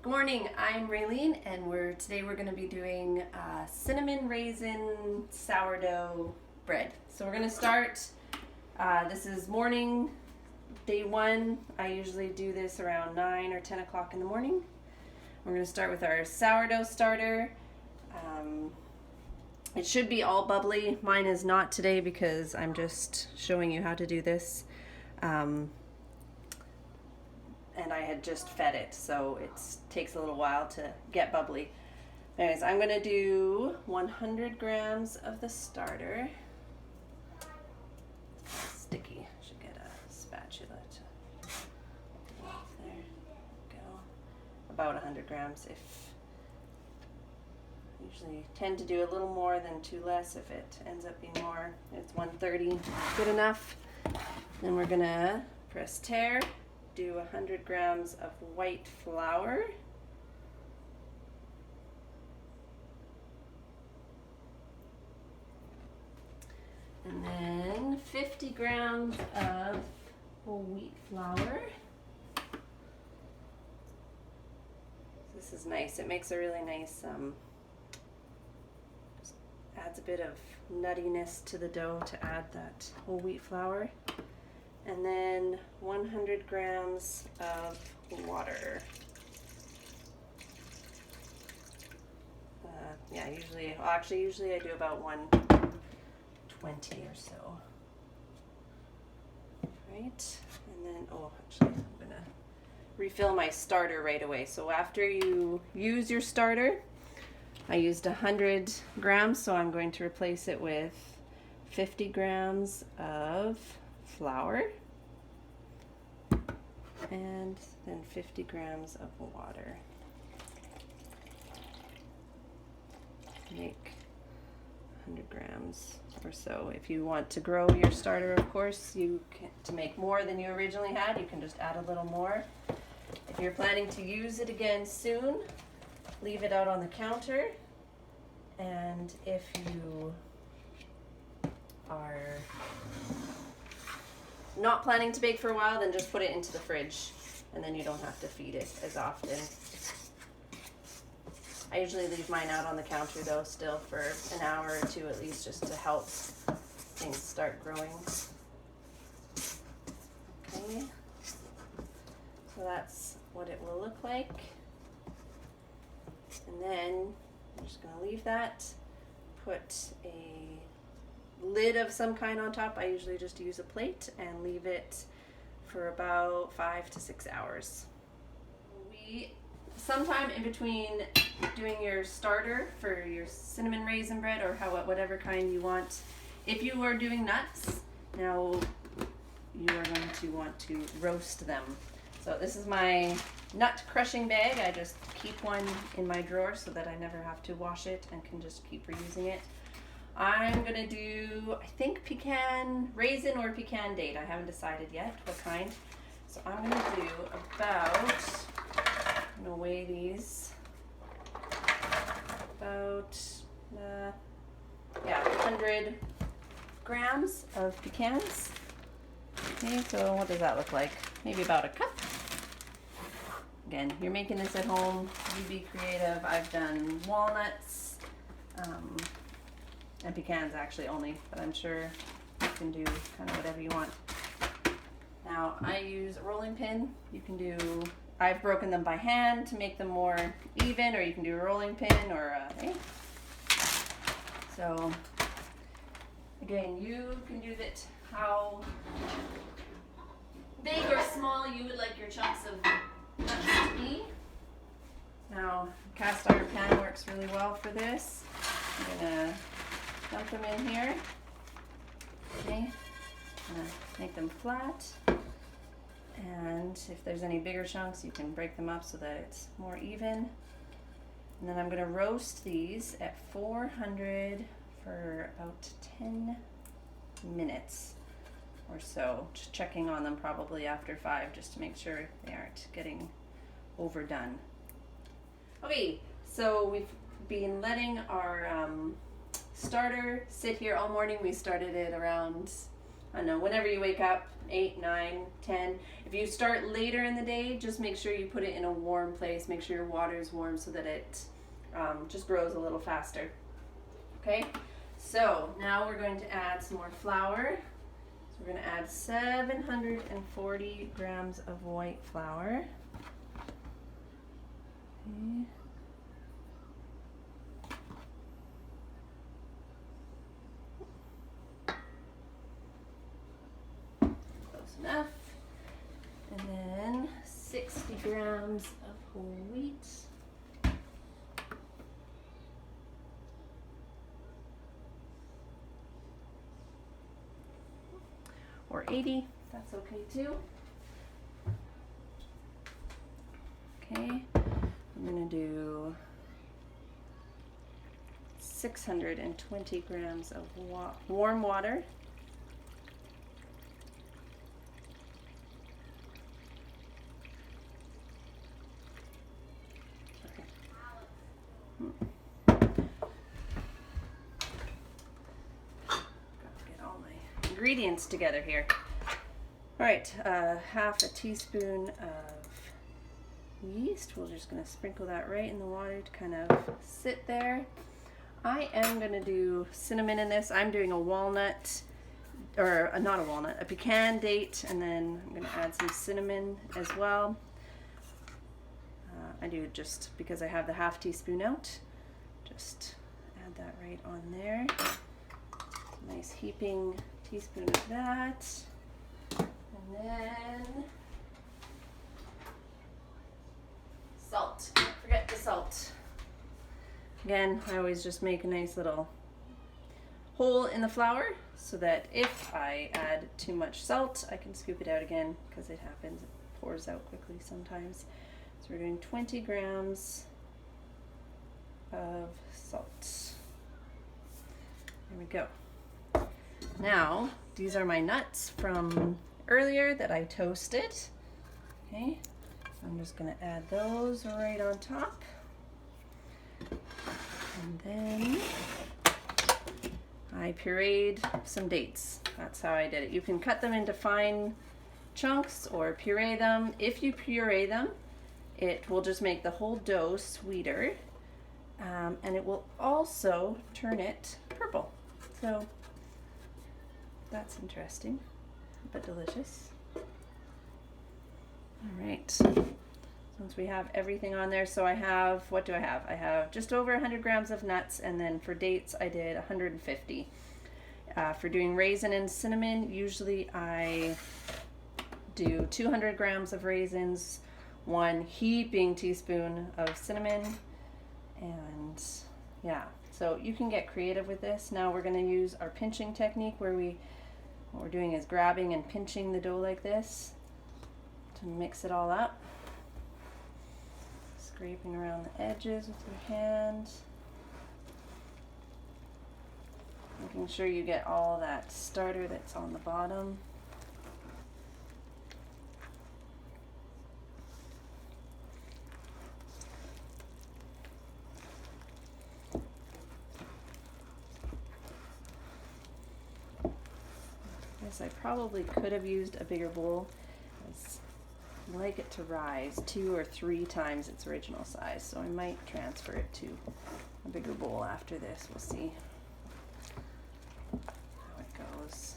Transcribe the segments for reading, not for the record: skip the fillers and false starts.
Good morning, I'm Raisin, and today we're going to be doing cinnamon raisin sourdough bread. So we're going to start, this is morning, day one. I usually do this around 9 or 10 o'clock in the morning. We're going to start with our sourdough starter. It should be all bubbly. Mine is not today because I'm just showing you how to do this. And I had just fed it, so it takes a little while to get bubbly. Anyways, I'm gonna do 100 grams of the starter. It's sticky, should get a spatula to get it off there. Go. About 100 grams. Usually tend to do a little more than two less if it ends up being more. It's 130, good enough. Then we're gonna press tare. Do 100 grams of white flour. And then 50 grams of whole wheat flour. This is nice. It makes a really nice, just adds a bit of nuttiness to the dough to add that whole wheat flour. And then 100 grams of water. Usually I do about 120 or so. Right? And then, I'm gonna refill my starter right away. So after you use your starter, I used 100 grams, so I'm going to replace it with 50 grams of flour and then 50 grams of water. Make 100 grams or so. If you want to grow your starter, of course, to make more than you originally had, you can just add a little more. If you're planning to use it again soon, leave it out on the counter. And if you are not planning to bake for a while, then just put it into the fridge and then you don't have to feed it as often. I usually leave mine out on the counter though still for an hour or two at least, just to help things start growing. Okay, so that's what it will look like. And then I'm just going to leave that, put a lid of some kind on top. I usually just use a plate and leave it for about 5 to 6 hours. Sometime in between doing your starter for your cinnamon raisin bread or whatever kind you want, if you are doing nuts, now you are going to want to roast them. So this is my nut crushing bag. I just keep one in my drawer so that I never have to wash it and can just keep reusing it. I'm gonna do, I think raisin or pecan date. I haven't decided yet what kind. So I'm gonna do I'm gonna weigh these about, 100 grams of pecans. Okay, so what does that look like? Maybe about a cup. Again, you're making this at home, you be creative. I've done walnuts, and pecans actually only, but I'm sure you can do kind of whatever you want. Now I use a rolling pin. I've broken them by hand to make them more even, or you can do a rolling pin or So again, you can do that how big or small you would like your chunks of nuts to be. Now cast iron pan works really well for this. I'm gonna dump them in here. Okay, make them flat, and if there's any bigger chunks you can break them up so that it's more even. And then I'm going to roast these at 400 for about 10 minutes or so, just checking on them probably after 5 just to make sure they aren't getting overdone. Okay, so we've been letting our starter sit here all morning. We started it around I don't know, whenever you wake up, 8, 9, 10. If you start later in the day, just make sure you put it in a warm place. Make sure your water is warm so that it just grows a little faster. Okay, so now we're going to add some more flour. So we're going to add 740 grams of white flour. Okay. Enough. And then 60 grams of whole wheat. Or 80, that's okay too. Okay, I'm gonna do 620 grams of warm water. Ingredients together here. All right, half a teaspoon of yeast. We're just going to sprinkle that right in the water to kind of sit there. I am going to do cinnamon in this. I'm doing a walnut, or not a walnut, a pecan date, and then I'm going to add some cinnamon as well. I do just because I have the half teaspoon out. Just add that right on there. Nice heaping teaspoon of that. And then salt. Don't forget the salt. Again, I always just make a nice little hole in the flour so that if I add too much salt, I can scoop it out again, because it happens. It pours out quickly sometimes. So we're doing 20 grams of salt. There we go. Now, these are my nuts from earlier that I toasted. Okay, so I'm just going to add those right on top. And then I pureed some dates. That's how I did it. You can cut them into fine chunks or puree them. If you puree them, it will just make the whole dough sweeter, and it will also turn it purple. So that's interesting, but delicious. All right, since we have everything on there, so I have, what do I have? I have just over 100 grams of nuts, and then for dates I did 150. For doing raisin and cinnamon, usually I do 200 grams of raisins, 1 heaping teaspoon of cinnamon, and yeah, so you can get creative with this. Now we're going to use our pinching technique, where what we're doing is grabbing and pinching the dough like this to mix it all up. Scraping around the edges with your hand. Making sure you get all that starter that's on the bottom. I probably could have used a bigger bowl, as I like it to rise 2 or 3 times its original size, so I might transfer it to a bigger bowl after this. We'll see how it goes.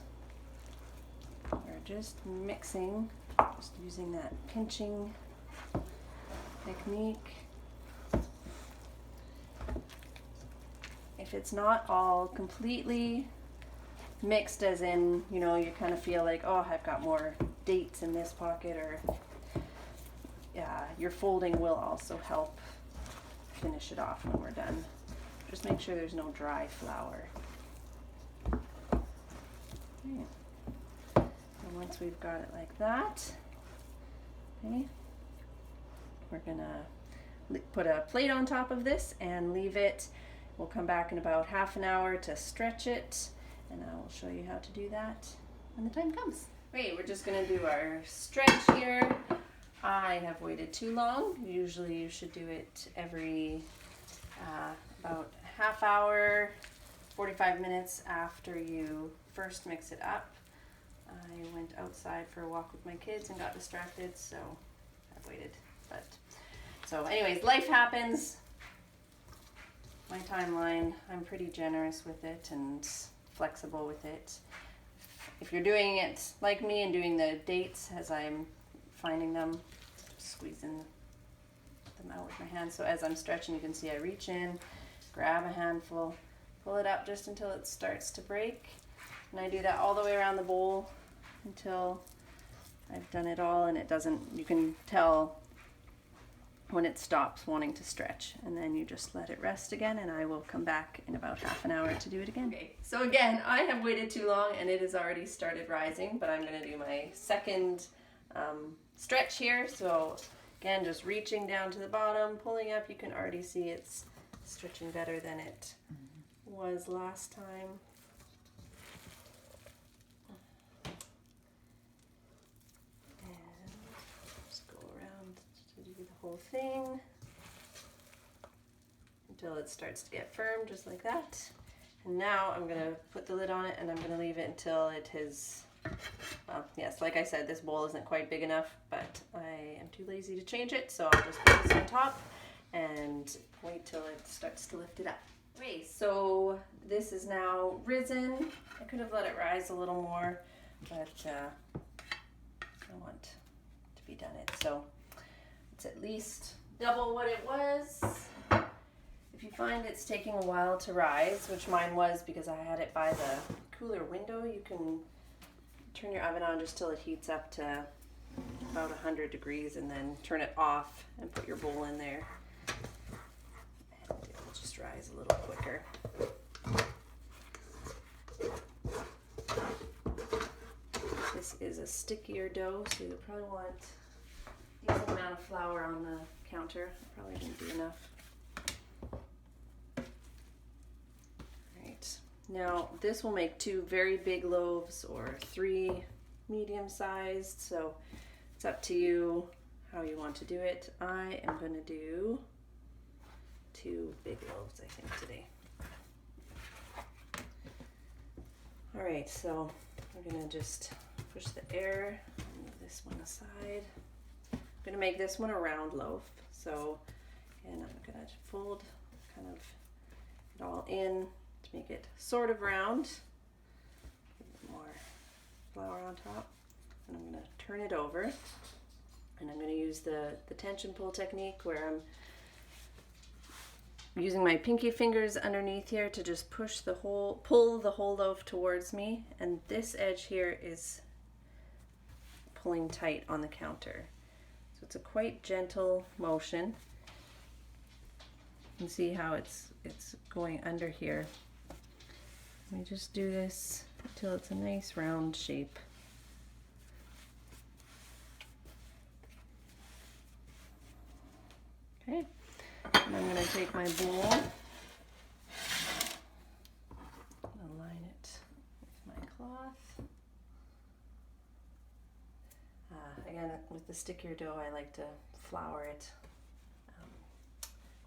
We're just mixing, just using that pinching technique. If it's not all completely mixed, as in, you know, you kind of feel like, oh, I've got more dates in this pocket, or yeah, your folding will also help finish it off when we're done. Just make sure there's no dry flour. Okay. And once we've got it like that, okay, we're gonna put a plate on top of this and leave it. We'll come back in about half an hour to stretch it, and I will show you how to do that when the time comes. Okay, we're just going to do our stretch here. I have waited too long. Usually you should do it every about half hour, 45 minutes after you first mix it up. I went outside for a walk with my kids and got distracted, so I waited. But so anyways, life happens. My timeline, I'm pretty generous with it and flexible with it. If you're doing it like me and doing the dates as I'm finding them, squeezing them out with my hands. So as I'm stretching, you can see I reach in, grab a handful, pull it up just until it starts to break. And I do that all the way around the bowl until I've done it all, and it doesn't, you can tell when it stops wanting to stretch, and then you just let it rest again, and I will come back in about half an hour to do it again. Okay, so again, I have waited too long and it has already started rising, but I'm going to do my second stretch here. So again, just reaching down to the bottom, pulling up. You can already see it's stretching better than it was last time. Whole thing until it starts to get firm, just like that. And now I'm going to put the lid on it, and I'm going to leave it until it has, well, yes, like I said, this bowl isn't quite big enough, but I am too lazy to change it, so I'll just put this on top and wait till it starts to lift it up. Okay, so this is now risen. I could have let it rise a little more, but I want to be done it. So it's at least double what it was. If you find it's taking a while to rise, which mine was because I had it by the cooler window, you can turn your oven on just till it heats up to about 100 degrees and then turn it off and put your bowl in there. And it will just rise a little quicker. This is a stickier dough, so you'll probably want a decent amount of flour on the counter. I probably didn't do enough. Alright, now this will make 2 very big loaves or 3 medium sized, so it's up to you how you want to do it. I am going to do 2 big loaves, I think, today. Alright, so we're going to just push the air, move this one aside. I'm going to make this one a round loaf. So again, I'm going to fold kind of it all in to make it sort of round. A bit more flour on top. And I'm going to turn it over. And I'm going to use the tension pull technique where I'm using my pinky fingers underneath here to just push the whole, pull the whole loaf towards me. And this edge here is pulling tight on the counter. So it's a quite gentle motion. You can see how it's going under here. Let me just do this until it's a nice round shape. Okay, and I'm going to take my bowl and align it with my cloth. Again, with the stickier dough, I like to flour it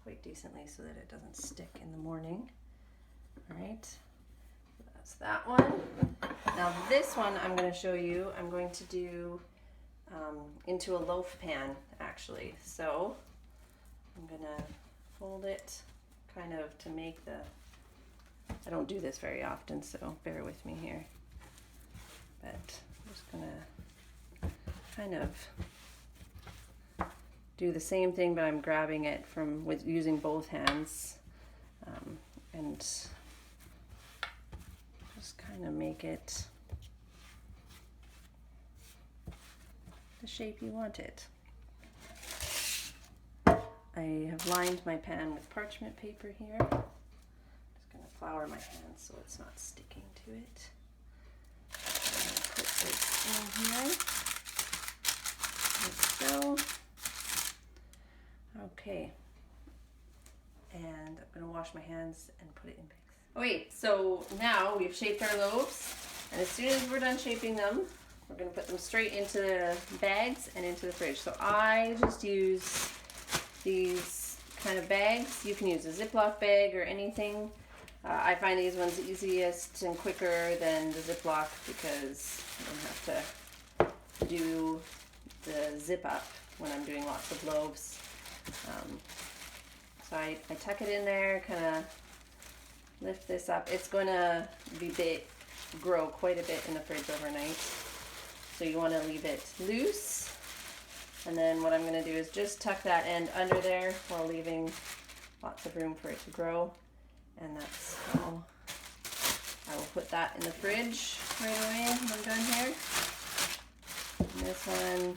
quite decently so that it doesn't stick in the morning. All right, so that's that one. Now this one I'm going to show you, I'm going to do into a loaf pan actually. So I'm going to fold it kind of to make the, I don't do this very often, so bear with me here. But I'm just going to kind of do the same thing, but I'm grabbing it from with using both hands and just kind of make it the shape you want it. I have lined my pan with parchment paper here. I'm just going to flour my hands so it's not sticking to it. I'm going to put this in here. Like so. Okay. And I'm going to wash my hands and put it in bags. Okay, so now we've shaped our loaves, and as soon as we're done shaping them, we're going to put them straight into the bags and into the fridge. So I just use these kind of bags. You can use a Ziploc bag or anything. I find these ones easiest and quicker than the Ziploc because I don't have to do the zip up when I'm doing lots of loaves. So I tuck it in there, kind of lift this up. It's going to grow quite a bit in the fridge overnight. So you want to leave it loose. And then what I'm going to do is just tuck that end under there while leaving lots of room for it to grow. And that's how I will put that in the fridge right away when I'm done here. And this one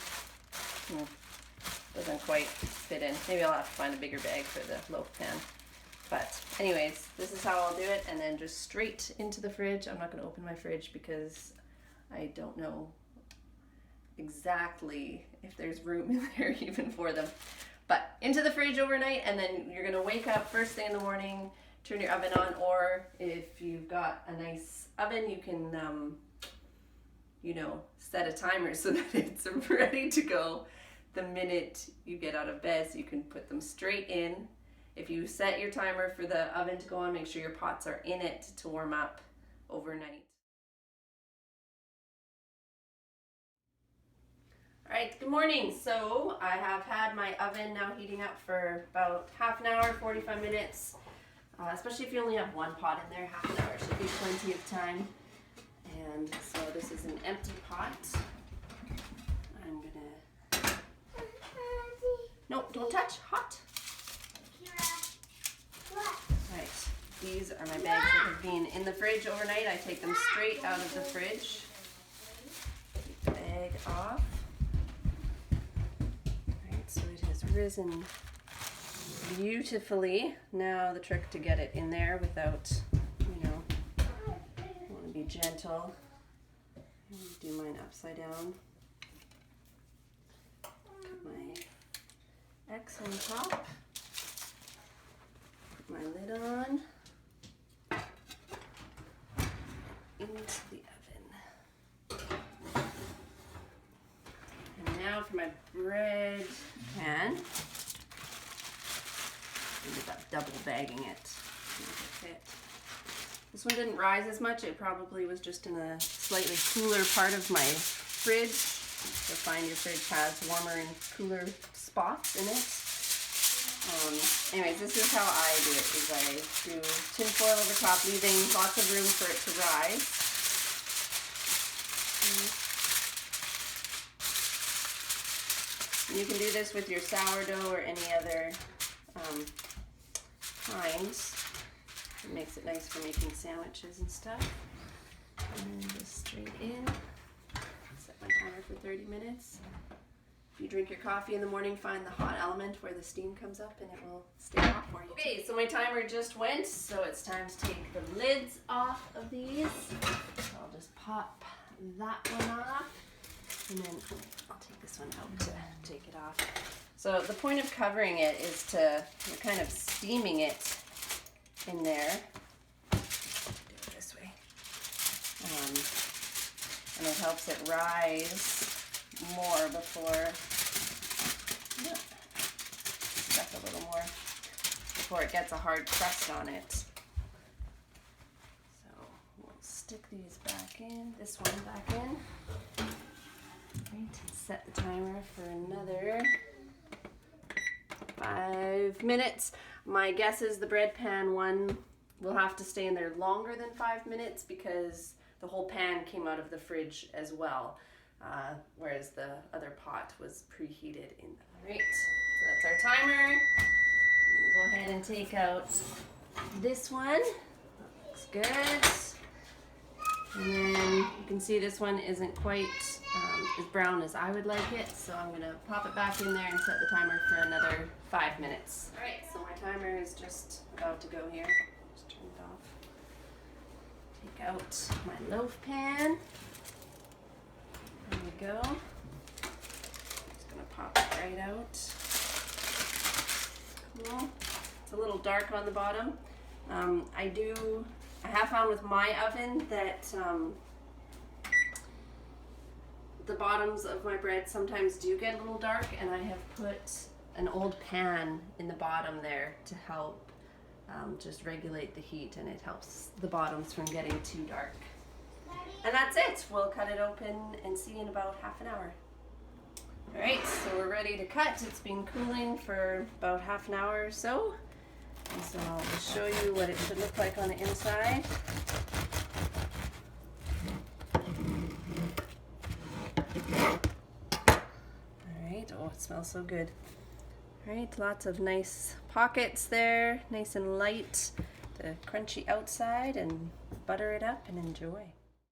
doesn't quite fit in. Maybe I'll have to find a bigger bag for the loaf pan. But anyways, this is how I'll do it, and then just straight into the fridge. I'm not going to open my fridge because I don't know exactly if there's room in there even for them. But into the fridge overnight, and then you're going to wake up first thing in the morning, turn your oven on, or if you've got a nice oven, you can, set a timer so that it's ready to go the minute you get out of bed, so you can put them straight in. If you set your timer for the oven to go on, make sure your pots are in it to warm up overnight. All right, good morning. So I have had my oven now heating up for about half an hour, 45 minutes. Especially if you only have one pot in there, half an hour should be plenty of time. And so this is an empty pot. I'm gonna... No, don't touch, hot. Right, these are my bags that have been in the fridge overnight. I take them straight out of the fridge. Take the bag off. Right, so it has risen beautifully. Now the trick to get it in there without, I want to be gentle. I'm going to do mine upside down. Put my X on top. Put my lid on. Into the oven. And now for my bread pan. Ended up double bagging it to make it fit. This one didn't rise as much. It probably was just in a slightly cooler part of my fridge. You'll find your fridge has warmer and cooler spots in it. Anyways, this is how I do it, is I do tin foil over top, leaving lots of room for it to rise. And you can do this with your sourdough or any other kinds. It makes it nice for making sandwiches and stuff. And then just straight in. Set my timer for 30 minutes. If you drink your coffee in the morning, find the hot element where the steam comes up and it will stay hot for you. Okay, so my timer just went, so it's time to take the lids off of these. So I'll just pop that one off, and then I'll take this one out to take it off. So the point of covering it is to, you're kind of steaming it in there. Do it this way. And it helps it rise more before, stuff a little more, before it gets a hard crust on it. So we'll stick these back in, this one back in. Right, set the timer for another 5 minutes. My guess is the bread pan one will have to stay in there longer than 5 minutes because the whole pan came out of the fridge as well. Whereas the other pot was preheated in the Right, so that's our timer. Go ahead and take out this one. Looks good. And then you can see this one isn't quite as brown as I would like it, so I'm gonna pop it back in there and set the timer for another 5 minutes. All right, so my timer is just about to go here. Just turn it off. Take out my loaf pan. There we go. Just gonna pop it right out. Cool. It's a little dark on the bottom. I have found with my oven that the bottoms of my bread sometimes do get a little dark, and I have put an old pan in the bottom there to help just regulate the heat, and it helps the bottoms from getting too dark. And that's it. We'll cut it open and see in about half an hour. All right, so we're ready to cut. It's been cooling for about half an hour or so. And so I'll just show you what it should look like on the inside. All right, oh, it smells so good. All right, lots of nice pockets there, nice and light. The crunchy outside, and butter it up and enjoy.